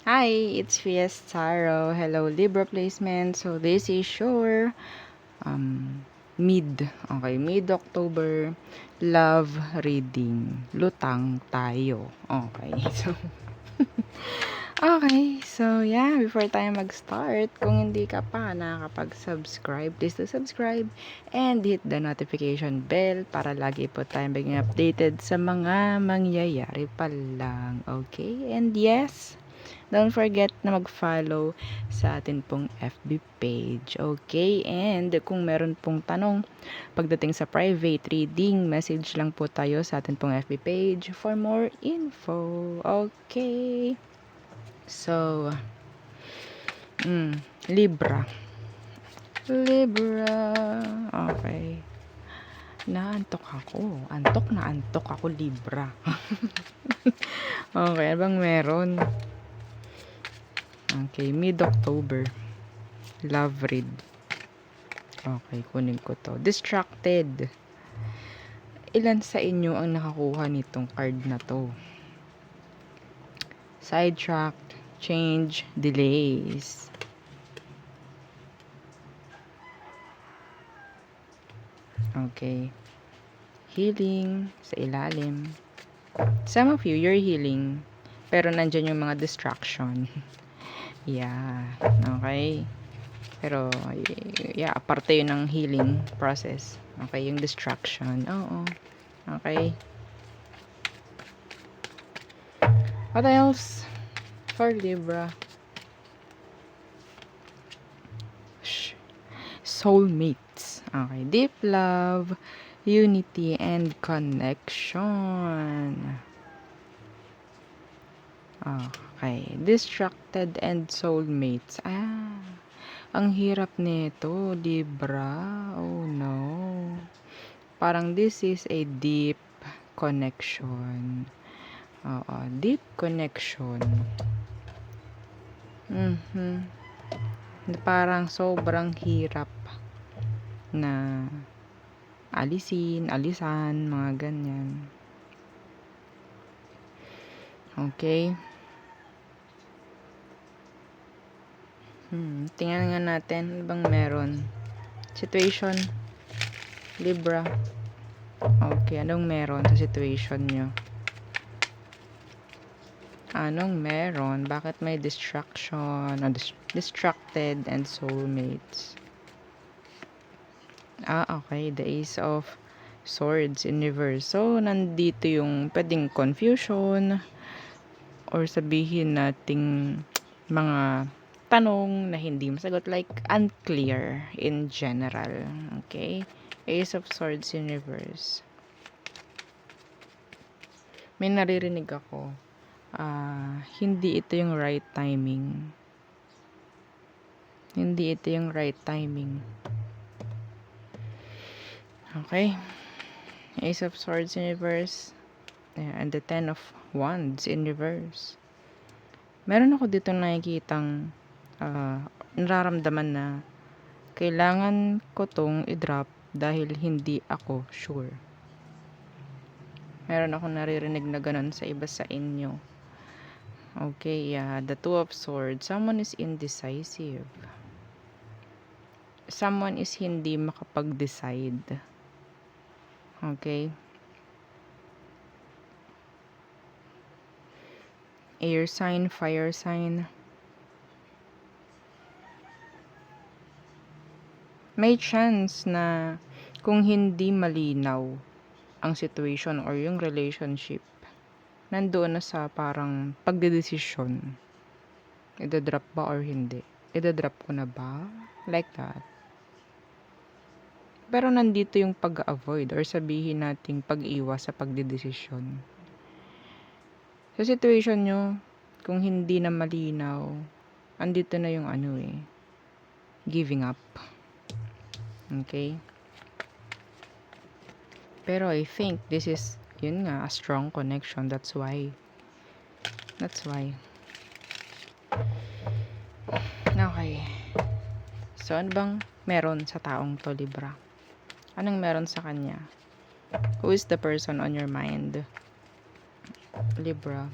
Hi, it's Fiestaro. Hello, Libra placement. So, this is your mid-October love reading. Lutang tayo. Okay, so, yeah, before tayo mag-start, kung hindi ka pa nakakapag-subscribe, please do subscribe and hit the notification bell para lagi po tayong maging updated sa mga mangyayari pa lang. Okay? And yes, don't forget na mag-follow sa atin pong FB page. Okay? And kung meron pong tanong pagdating sa private reading, message lang po tayo sa atin pong FB page for more info. Okay? So, Libra. Libra. Okay. Naantok ako. Antok ako, Libra. Okay, ano bang meron? Okay, mid-October. Love read. Okay, kunin ko to. Distracted. Ilan sa inyo ang nakakuha nitong card na to? Sidetracked, change, delays. Okay. Healing sa ilalim. Some of you, you're healing. Pero nandyan yung mga distraction. Yeah. Okay. Pero, yeah, aparte yun ng healing process. Okay, yung distraction. Oo. Okay. What else? For Libra. Soulmates. Okay. Deep love, unity, and connection. Okay. Distracted and soulmates. Ang hirap nito, Libra. Oh no. Parang this is a deep connection. Oo, deep connection. Parang sobrang hirap na alisan, mga ganyan. Okay. Tingnan nga natin ano bang meron. Situation, Libra. Okay, anong meron sa situation nyo? Anong meron? Bakit may distraction? Distracted and soulmates. Okay. The Ace of Swords in reverse. So, nandito yung pwedeng confusion or sabihin nating mga tanong na hindi masagot, like unclear in general. Okay? Ace of Swords in reverse. May naririnig ako. Hindi ito yung right timing. Hindi ito yung right timing. Okay? Ace of Swords in reverse. And the Ten of Wands in reverse. Meron ako dito nakikitang nararamdaman na kailangan ko tong i-drop dahil hindi ako sure. Meron ako naririnig na ganun sa iba sa inyo. Okay, the Two of Swords. Someone is indecisive. Someone is hindi makapag-decide. Okay? Air sign, fire sign. May chance na kung hindi malinaw ang situation or yung relationship, nandoon na sa parang pagdedesisyon. Ida-drop ba or hindi? Ida-drop ko na ba? Like that. Pero nandito yung pag-avoid or sabihin nating pag-iwas sa pagdedesisyon. Sa situation nyo, kung hindi na malinaw, andito na yung giving up. Okay? Pero I think this is, yun nga, a strong connection. That's why. Okay. So, ano bang meron sa taong to, Libra? Anong meron sa kanya? Who is the person on your mind? Libra.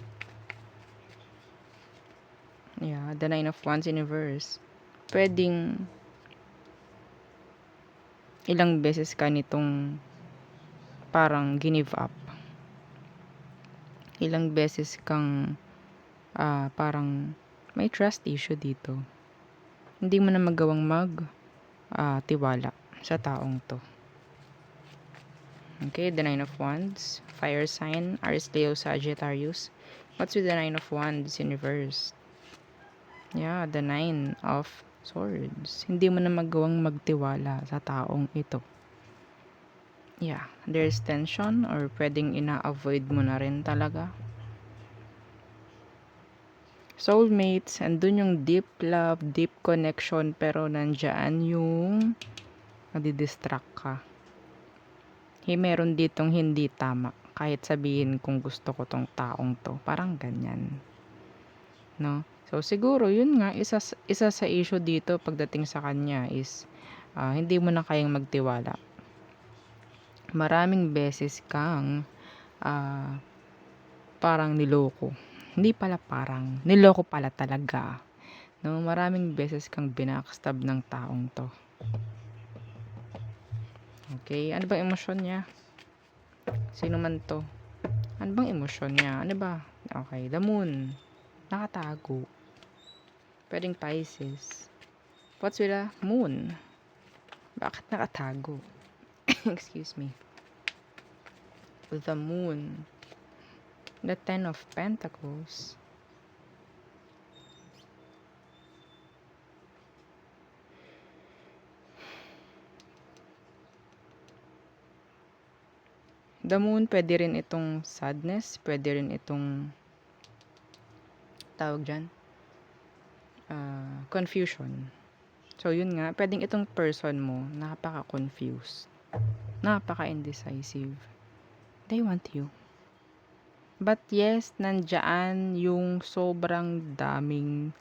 Yeah, the Nine of Wands in reverse. Pwedeng ilang beses ka nitong parang give up. Ilang beses kang parang may trust issue dito. Hindi mo na magawang tiwala sa taong to. Okay, the Nine of Wands. Fire sign, Aries, Leo, Sagittarius. What's with the Nine of Wands in reverse? Yeah, the Nine of Swords. Hindi mo na magawang magtiwala sa taong ito. Yeah, there's tension or pwedeng ina-avoid mo na rin talaga. Soulmates, andun yung deep love, deep connection, pero nandyan yung nadidistract ka. Meron ditong hindi tama. Kahit sabihin kung gusto ko tong taong to. Parang ganyan. No? So, siguro, yun nga, isa sa issue dito pagdating sa kanya is hindi mo na kayang magtiwala. Maraming beses kang parang niloko. Hindi pala parang, niloko pala talaga. No? Maraming beses kang binackstab ng taong to. Okay? Ano bang emosyon niya? Sino man to? Ano bang emosyon niya? Ano ba? Okay, the moon. Nakatago. Pwedeng Pisces. What's with the moon? Bakit nakatago? Excuse me. The moon. The Ten of Pentacles. The moon, pwede rin itong sadness. Pwede rin itong tawag dyan, confusion. So, yun nga. Pwedeng itong person mo, napaka-confused. Napaka-indecisive. They want you. But yes, nandyan yung sobrang daming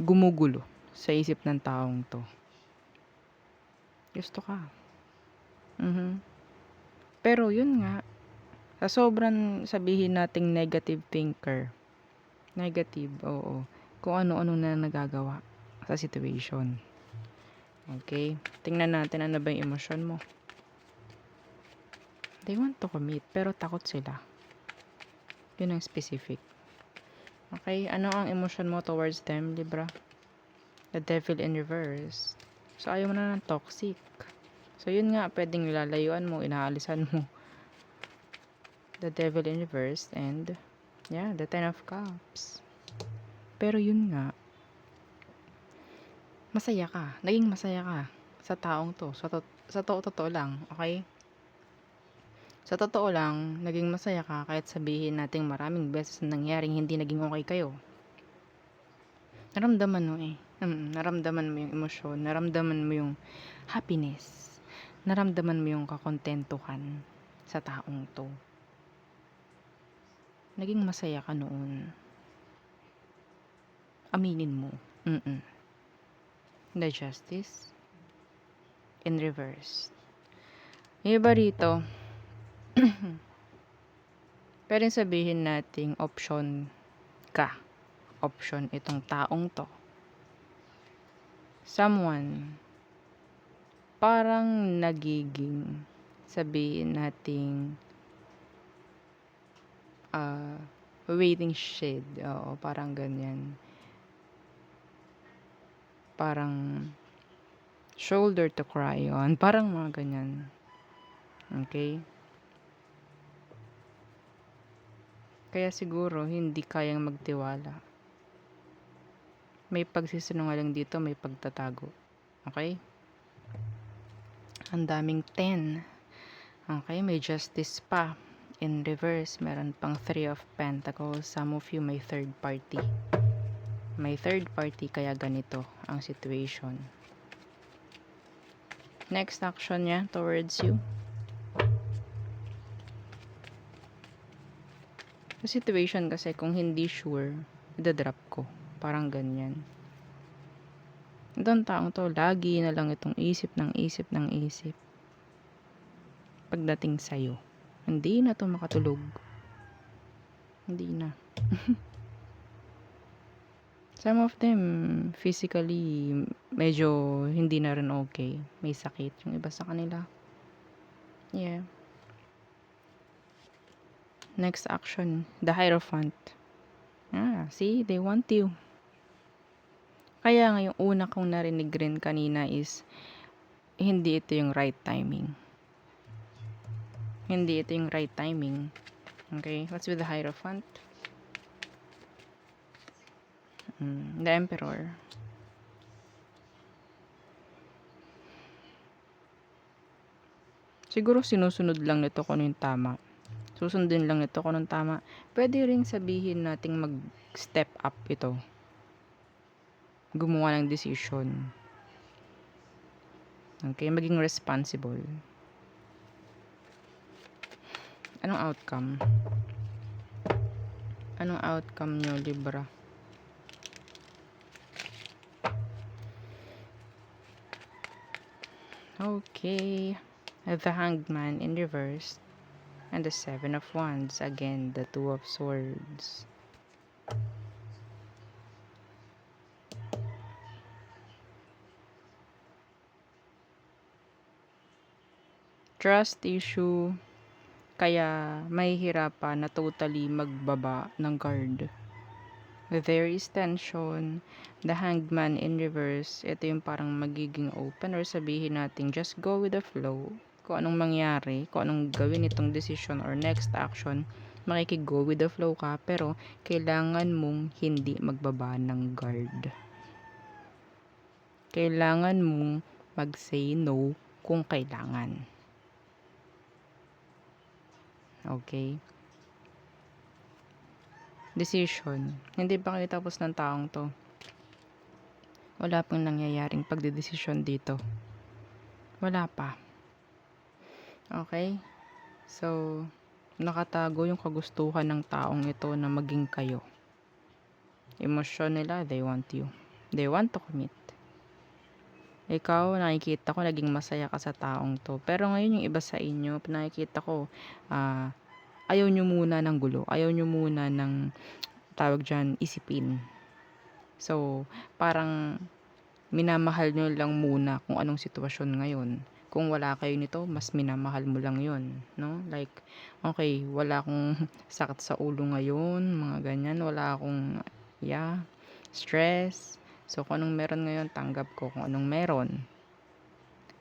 gumugulo sa isip ng taong to. Gusto ka. Pero yun nga, sa sobrang sabihin nating negative thinker, negative, oo, kung ano-ano na nagagawa sa situation. Okay? Tingnan natin ano ba yung emosyon mo. They want to commit, pero takot sila. Yun ang specific. Okay? Ano ang emosyon mo towards them, Libra? The Devil in reverse. So, ayaw mo na ng toxic. So, yun nga, pwedeng nilalayuan mo, inaalisan mo. The Devil in reverse and, yeah, the Ten of Cups. Pero yun nga, masaya ka. Naging masaya ka sa taong to. Sa totoo lang, okay? Sa totoo lang, naging masaya ka kahit sabihin nating maraming beses na nangyaring hindi naging okay kayo. Naramdaman mo naramdaman mo yung emosyon, naramdaman mo yung happiness, naramdaman mo yung kakontentuhan sa taong to. Naging masaya ka noon. Aminin mo. The Justice in reverse. Yung iba rito, pwedeng sabihin nating option ka. Option itong taong to. Someone parang nagiging sabihin nating waiting shed. Oo, parang ganyan. Parang shoulder to cry on. Parang mga ganyan. Okay? Kaya siguro hindi kayang magtiwala. May pagsisinungaling dito, may pagtatago. Okay? Ang daming 10. Okay, may Justice pa. In reverse, meron pang 3 of Pentacles. Some of you may third party. May third party, kaya ganito ang situation. Next action niya towards you. Sa situation kasi, kung hindi sure, idadrop ko. Parang ganyan. Itong taong to, lagi na lang itong isip ng isip. Pagdating sa'yo. Hindi na to makatulog. Hindi na. Some of them, physically, medyo hindi na rin okay. May sakit yung iba sa kanila. Yeah. Next action, the Hierophant. See, they want you. Kaya nga yung una kong narinig rin kanina is, hindi ito yung right timing. Hindi ito yung right timing. Okay, what's with the Hierophant? The Emperor. Siguro sinusunod lang nito kung ano yung tama. Susundin lang nito kung anong tama. Pwede ring sabihin nating mag-step up ito. Gumawa ng decision. Okay, maging responsible. Anong outcome? Anong outcome nyo, Libra? Okay. The Hanged Man in reverse. And the Seven of Wands. Again, the Two of Swords. Trust issue. Kaya mahihirapan na totally magbaba ng guard. There is tension. The Hanged Man in reverse. Ito yung parang magiging open or sabihin natin just go with the flow. Kung anong mangyari, kung anong gawin itong decision or next action, makikig-go with the flow ka, pero kailangan mong hindi magbaba ng guard. Kailangan mong mag-say no kung kailangan. Okay? Decision. Hindi pa kayo tapos ng taong to. Wala pang nangyayaring pagdedesisyon dito. Wala pa. Okay? So, nakatago yung kagustuhan ng taong ito na maging kayo. Emosyon nila, they want you. They want to commit. Ikaw, nakikita ko, naging masaya ka sa taong to. Pero ngayon, yung iba sa inyo, nakikita ko, ayaw nyo muna ng gulo. Ayaw nyo muna ng, tawag dyan, isipin. So, parang, minamahal nyo lang muna kung anong sitwasyon ngayon. Kung wala kayo nito, mas minamahal mo lang yon, no? Like, okay, wala akong sakit sa ulo ngayon, mga ganyan. Wala akong, stress. So, kung anong meron ngayon, tanggap ko kung anong meron.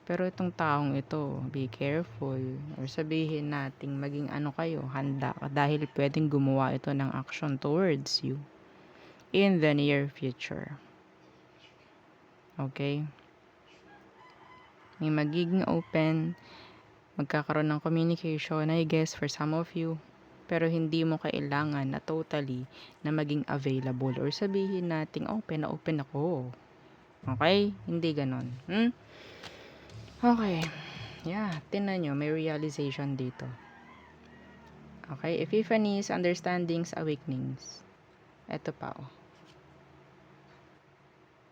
Pero itong taong ito, be careful. Or sabihin nating maging ano kayo, handa ka. Dahil pwedeng gumawa ito ng action towards you in the near future. Okay? May magiging open, magkakaroon ng communication, I guess, for some of you. Pero hindi mo kailangan na totally na maging available. Or sabihin natin, open na open ako. Okay? Hindi ganon. Okay. Yeah, tinan nyo, may realization dito. Okay? Epiphanies, understandings, awakenings. Ito pa,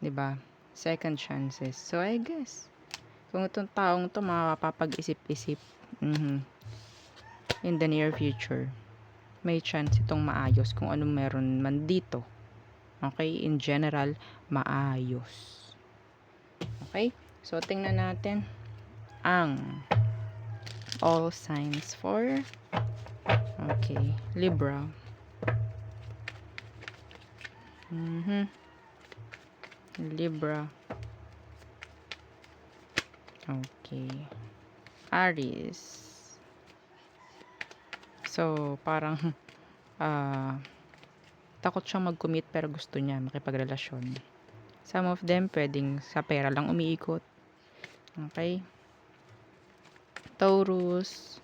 Diba? Second chances. So, I guess, kung itong taong to makapapag-isip-isip in the near future, may chance itong maayos kung anong meron man dito. Okay? In general, maayos. Okay? So, tingnan natin ang all signs for Libra. Libra. Okay. Aries. So, parang takot siyang mag-commit pero gusto niya makipagrelasyon. Some of them pwedeng sa pera lang umiikot. Okay? Taurus.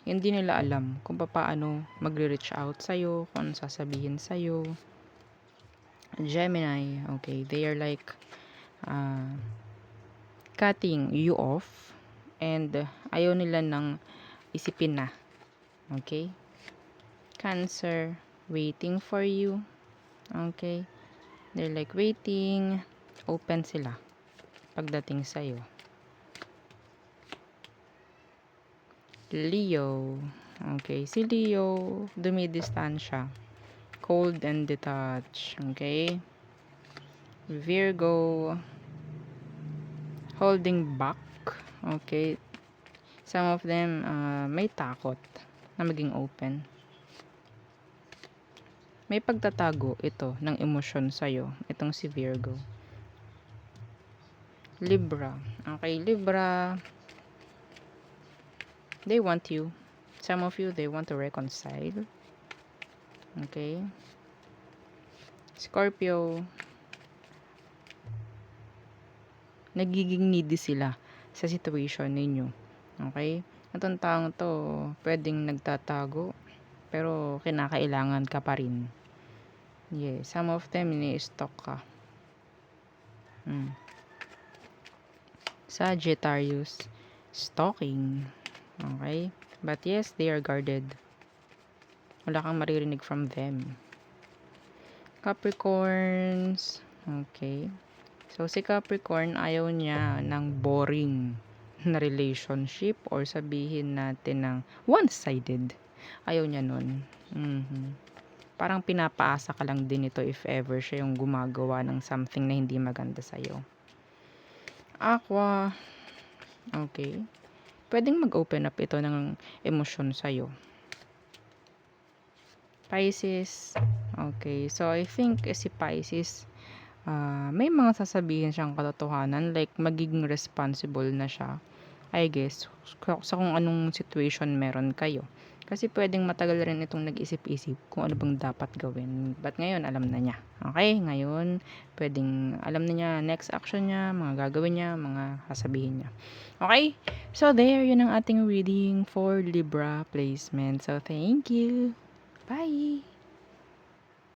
Hindi nila alam kung paano magre-reach out sa'yo, kung ano sasabihin sa'yo. Gemini. Okay, they are like cutting you off and ayaw nila ng isipin na. Okay? Cancer, waiting for you. Okay? They're like waiting, open sila pagdating sa'yo. Leo. Okay, si Leo, dumidistansya. cold and detached. Okay? Virgo, holding back. Okay? Some of them, may takot na maging open. May pagtatago ito ng emosyon sa'yo. Itong si Virgo. Libra. Okay, Libra, they want you. Some of you, they want to reconcile. Okay? Scorpio, nagiging needy sila sa situation ninyo. Okay? Itong taong to, pwedeng nagtatago, pero kinakailangan ka pa rin. Yeah, some of them, ini-stalk ka. Sagittarius, stalking. Okay? But yes, they are guarded. Wala kang maririnig from them. Capricorns. Okay. So, si Capricorn, ayaw niya ng boring na relationship or sabihin natin ng one-sided. Ayaw niya nun. Parang pinapaasa ka lang din ito if ever siya yung gumagawa ng something na hindi maganda sa'yo. Aqua. Okay. Pwedeng mag-open up ito ng emosyon sa'yo. Pisces. Okay. So, I think si Pisces, may mga sasabihin siyang katotohanan, like magiging responsible na siya, I guess, sa kung anong situation meron kayo. Kasi pwedeng matagal rin itong nag-isip-isip kung ano bang dapat gawin. But ngayon, alam na niya. Okay? Ngayon, pwedeng alam na niya next action niya, mga gagawin niya, mga sasabihin niya. Okay? So, there, yun ang ating reading for Libra placement. So, thank you. Bye!